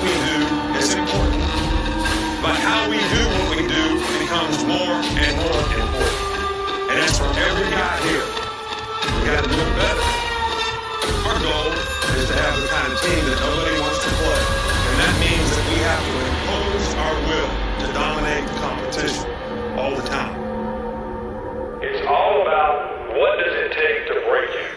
we do is important, but how we do what we do becomes more and more important. And that's for every guy here. We got to do it better. Our goal is to have the kind of team that nobody wants to play. And that means that we have to impose our will to dominate the competition all the time. It's all about what does it take to break you.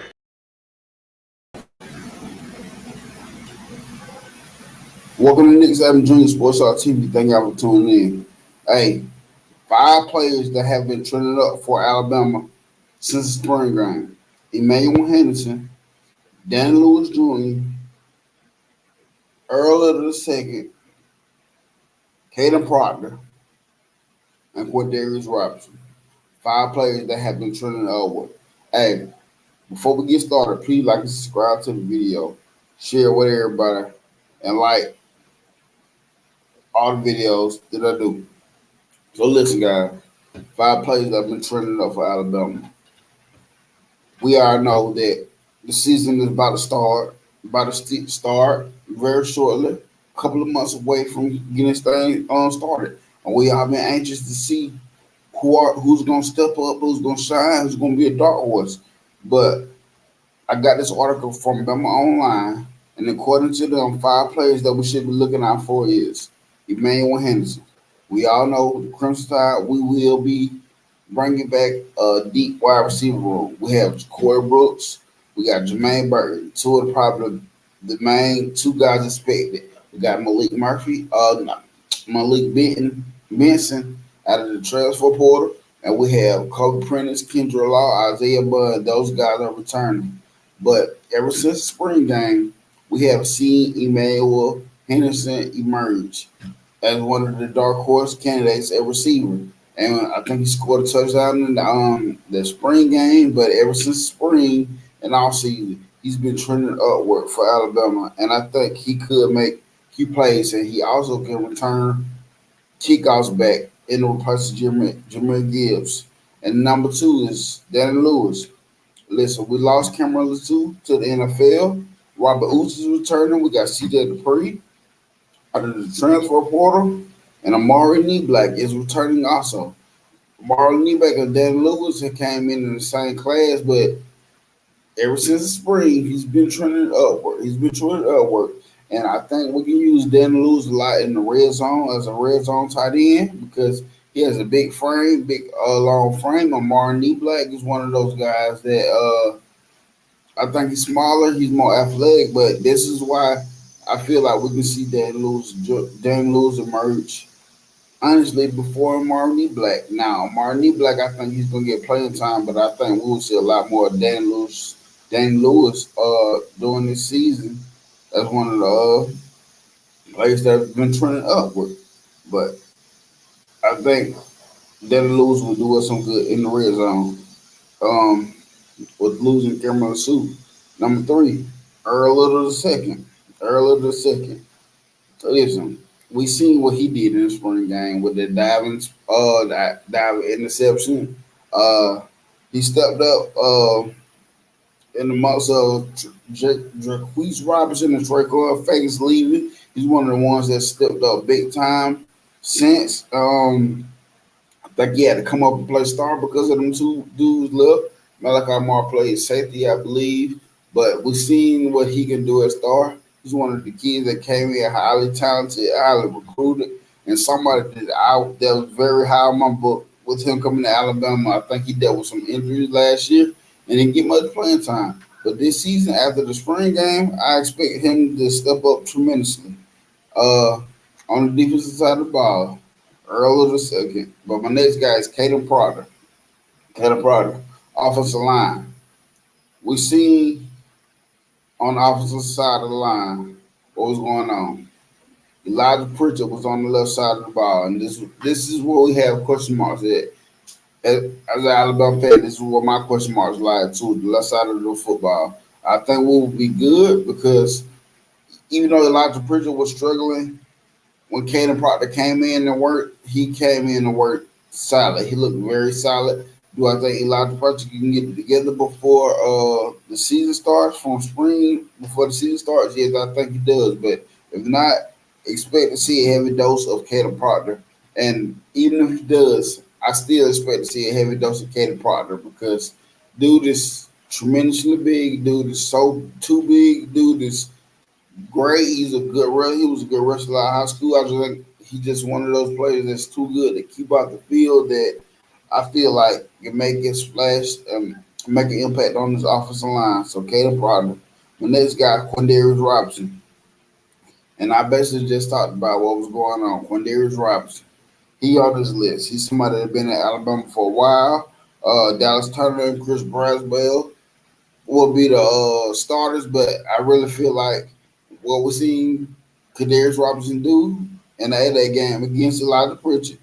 Welcome to Nick Saban Jr. Sports Talk TV. Thank y'all for tuning in. Hey, 5 players that have been trending up for Alabama since the spring game: Emmanuel Henderson, Dan Lewis Jr., Earl Little II, Caden Proctor, and Quindarius Robertson. 5 players that have been trending upward. Hey, before we get started, please like and subscribe to the video, share with everybody, and like all the videos that I do. So listen, guys, 5 players that have been trending up for Alabama. We all know that the season is about to start very shortly, a couple of months away from getting this thing started. And we all been anxious to see who's going to step up, who's going to shine, who's going to be a dark horse. But I got this article from Bama Online, and according to them, 5 players that we should be looking out for is Emmanuel Henderson. We all know the Crimson Tide, we will be bringing back a deep wide receiver room. We have Corey Brooks, we got Jermaine Burton, 2 of the main 2 guys expected. We got Malik Benson out of the transfer portal, and we have Kobe Prentice, Kendra Law, Isaiah Budd. Those guys are returning. But ever since the spring game, we have seen Emmanuel Henderson emerge as one of the dark horse candidates at receiver. And I think he scored a touchdown in the spring game, but ever since spring and all season, he's been trending upward for Alabama. And I think he could make key plays, and he also can return kickoffs back in the replace of Jameer Gibbs. And number 2 is Danny Lewis. Listen, we lost Cameron Latou to the NFL. Robert Oots is returning. We got C.J. Dupree out of the transfer portal. And Amari Neblack is returning also. Amari Neblack and Dan Lewis came in the same class, but ever since the spring, he's been trending upward. And I think we can use Dan Lewis a lot in the red zone as a red zone tight end because he has a big frame, long frame. Amari Neblack is one of those guys that I think he's smaller, he's more athletic, but this is why I feel like we can see Dan Lewis emerge honestly before Amari Neblack. Now, Amari Neblack, I think he's gonna get playing time, but I think we'll see a lot more of Dan Lewis during this season as one of the players that have been trending upward. But I think Dan Lewis will do us some good in the red zone. With losing Cameron Latou. Number 3, Earl Little II. Listen, we seen what he did in the spring game with the diving interception. He stepped up in the months of Jaquise Robinson and Traycon Fakes leaving. He's one of the ones that stepped up big time since. I think he had to come up and play star because of them 2 dudes left. Malachi Moore played safety, I believe, but we've seen what he can do at star. He's one of the kids that came in highly talented, highly recruited, and somebody that was very high on my book with him coming to Alabama. I think he dealt with some injuries last year and didn't get much playing time. But this season, after the spring game, I expect him to step up tremendously. On the defensive side of the ball, Earl II. But my next guy is Caden Proctor. Offensive line. We see on the offensive side of the line what was going on. Elijah Pritchard was on the left side of the ball, and this is where we have question marks at. As an Alabama fan, this is what my question marks lie to the left side of the football. I think we will be good because even though Elijah Pritchard was struggling, when Caden Proctor came in and worked, he came in and worked solid. He looked very solid. Do I think Elijah Pritchard can get it together before the season starts from spring, before the season starts? Yes, I think he does. But if not, expect to see a heavy dose of Caleb Proctor. And even if he does, I still expect to see a heavy dose of Caleb Proctor because dude is tremendously big. Dude is so too big. Dude is great. He's a good runner. He was a good wrestler out of high school. I just think he's just one of those players that's too good to keep out the field that I feel like can make a splash and make an impact on this offensive line. So Caleb Proctor. The next guy, Quindarius Robinson. And I basically just talked about what was going on. Quindarius Robinson. He on this list. He's somebody that's been at Alabama for a while. Dallas Turner and Chris Braswell will be the starters, but I really feel like what we're seeing Kadarius Robinson do in the A-Day game against Elijah Pritchett,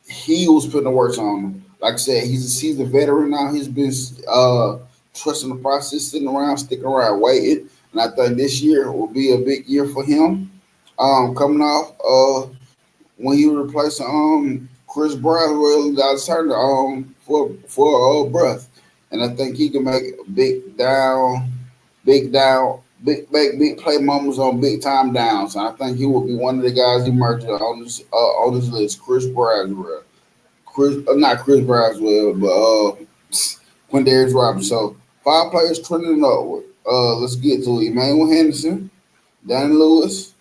he was putting the work on him. Like I said, he's a seasoned veteran now. He's been trusting the process, sticking around, waiting. And I think this year will be a big year for him. Coming off when he was replacing Chris Braswell and Dallas Turner for breath. And I think he can make big play moments on big time downs. And I think he will be one of the guys emerging on this list. Chris Braswell, not Chris Braswell, but Quindarius Robinson. So 5 players trending upward. Let's get to it. Emmanuel Henderson, Danny Lewis,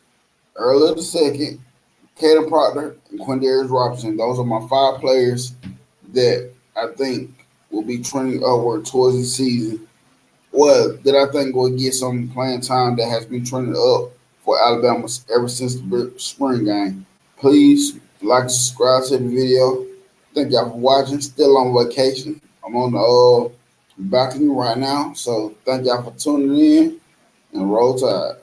Earl II, Caleb Proctor, and Quindarius Robinson. Those are my 5 players that I think will be trending upward towards the season. Well, that I think will get some playing time that has been trending up for Alabama ever since the spring game. Please like and subscribe to the video. Thank y'all for watching. Still on vacation. I'm on the balcony right now. So thank y'all for tuning in and roll tide.